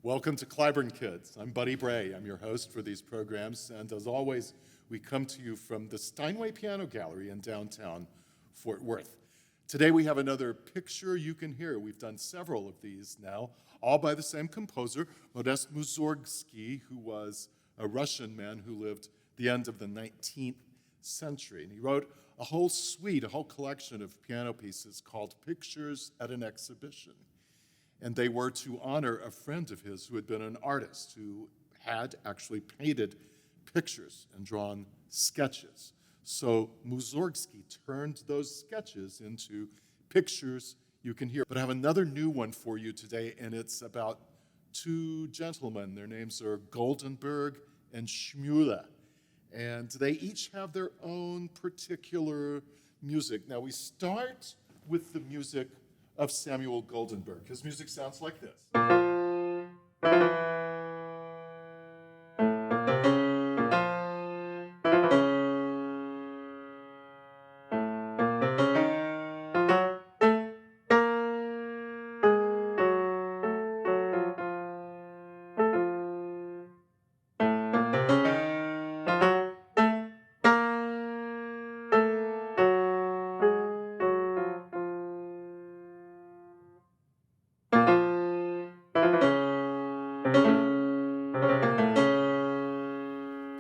Welcome to Cliburn Kids. I'm Buddy Bray. I'm your host for these programs, and as always, we come to you from the Steinway Piano Gallery in downtown Fort Worth. Today we have another picture you can hear. We've done several of these now, all by the same composer, Modest Mussorgsky, who was a Russian man who lived the end of the 19th century. And he wrote a whole suite, a whole collection of piano pieces called Pictures at an Exhibition. And they were to honor a friend of his who had been an artist, who had actually painted pictures and drawn sketches. So Mussorgsky turned those sketches into pictures you can hear. But I have another new one for you today, and it's about two gentlemen. Their names are Goldenberg and Schmuÿle. And they each have their own particular music. Now we start with the music of Samuel Goldenberg. His music sounds like this.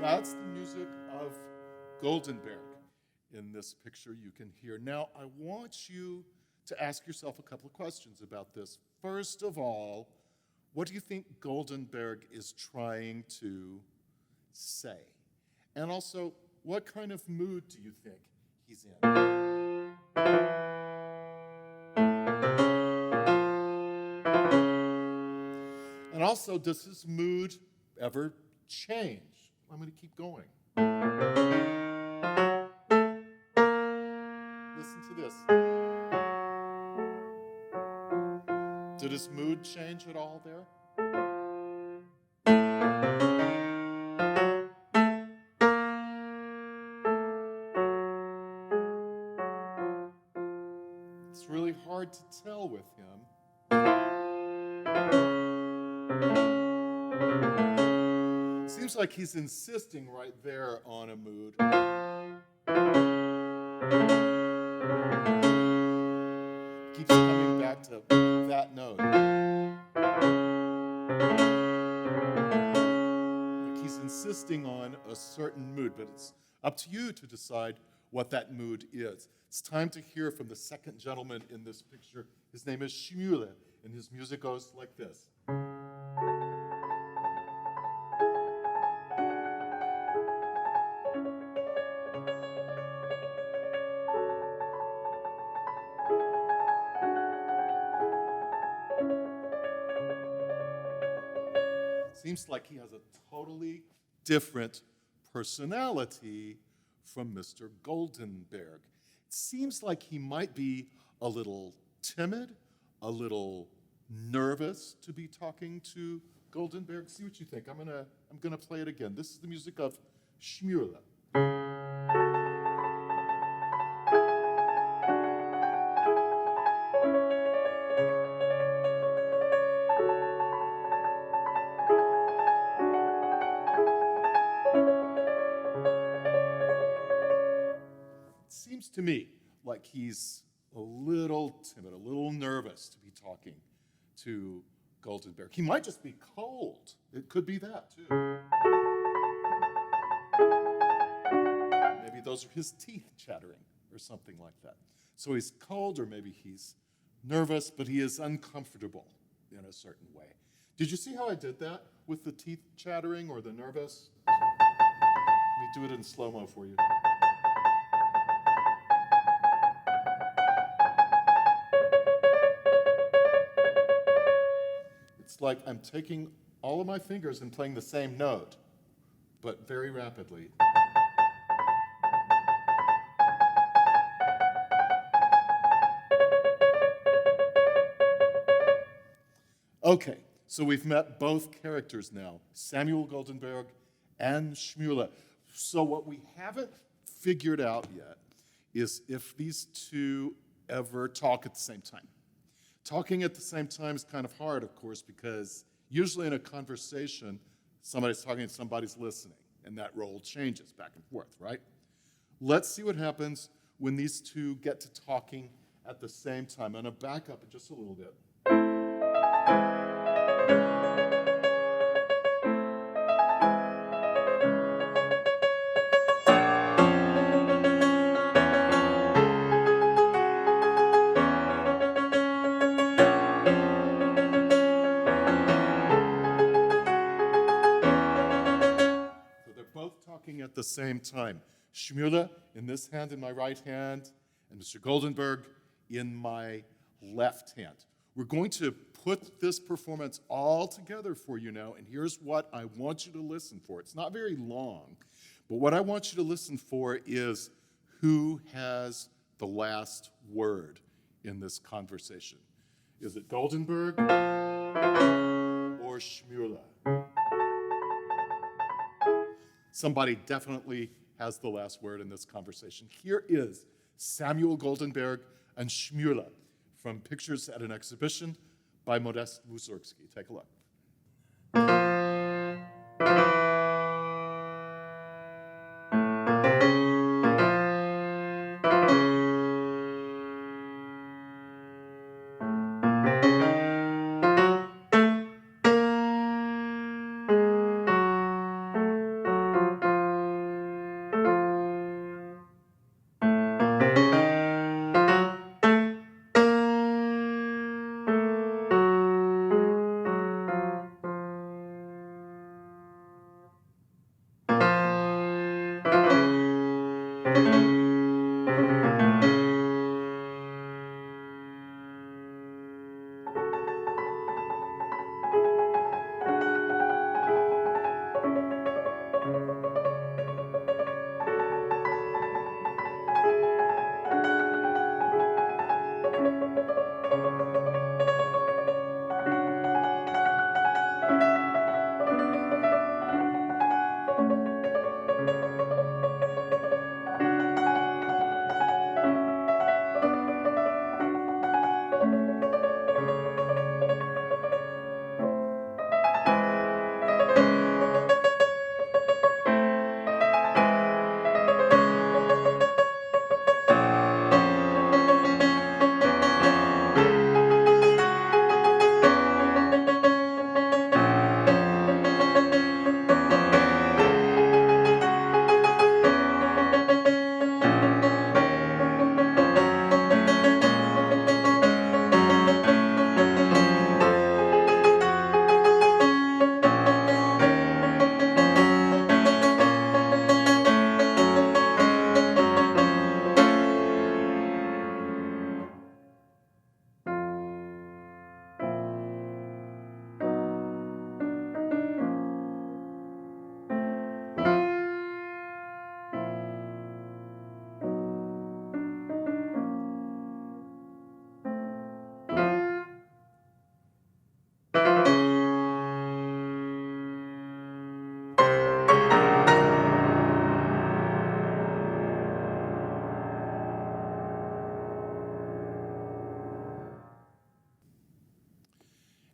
That's the music of Goldenberg in this picture you can hear. Now, I want you to ask yourself a couple of questions about this. First of all, what do you think Goldenberg is trying to say? And also, what kind of mood do you think he's in? And also, does his mood ever change? I'm going to keep going. Listen to this. Did his mood change at all there? It's really hard to tell with him. Seems like he's insisting right there on a mood. Keeps coming back to that note. Like he's insisting on a certain mood, but it's up to you to decide what that mood is. It's time to hear from the second gentleman in this picture. His name is SCHMUYLE, and his music goes like this. Seems like he has a totally different personality from Mr. Goldenberg. It seems like he might be a little timid, a little nervous to be talking to Goldenberg. See what you think. I'm gonna play it again. This is the music of SCHMUYLE. Seems to me like he's a little timid, a little nervous to be talking to Goldenberg. He might just be cold. It could be that, too. Maybe those are his teeth chattering or something like that. So he's cold, or maybe he's nervous, but he is uncomfortable in a certain way. Did you see how I did that with the teeth chattering or the nervous? Let me do it in slow-mo for you. It's like I'm taking all of my fingers and playing the same note, but very rapidly. Okay, so we've met both characters now, Samuel Goldenberg and SCHMUYLE. So what we haven't figured out yet is if these two ever talk at the same time. Talking at the same time is kind of hard, of course, because usually in a conversation, somebody's talking and somebody's listening, and that role changes back and forth, right? Let's see what happens when these two get to talking at the same time. I'm going to back up just a little bit. At the same time. Schmuÿle in this hand, in my right hand, and Mr. Goldenberg in my left hand. We're going to put this performance all together for you now, and here's what I want you to listen for. It's not very long, but what I want you to listen for is who has the last word in this conversation. Is it Goldenberg or Schmuÿle? Somebody definitely has the last word in this conversation. Here is Samuel Goldenberg and Schmuÿle from Pictures at an Exhibition by Modest Mussorgsky. Take a look.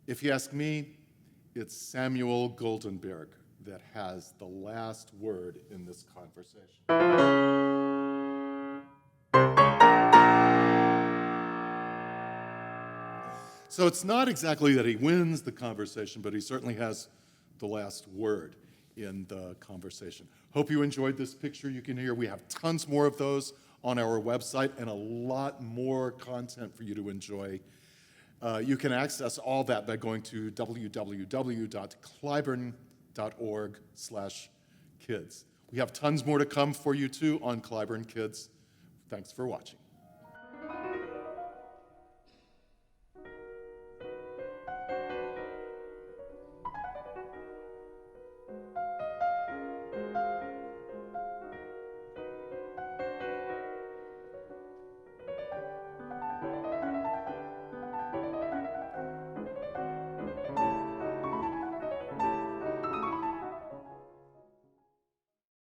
If you ask me, it's Samuel Goldenberg that has the last word in this conversation. So it's not exactly that he wins the conversation, but he certainly has the last word in the conversation. Hope you enjoyed this picture. You can hear we have tons more of those on our website and a lot more content for you to enjoy. You can access all that by going to www.cliburn.org/kids. We have tons more to come for you too on Cliburn Kids. Thanks for watching.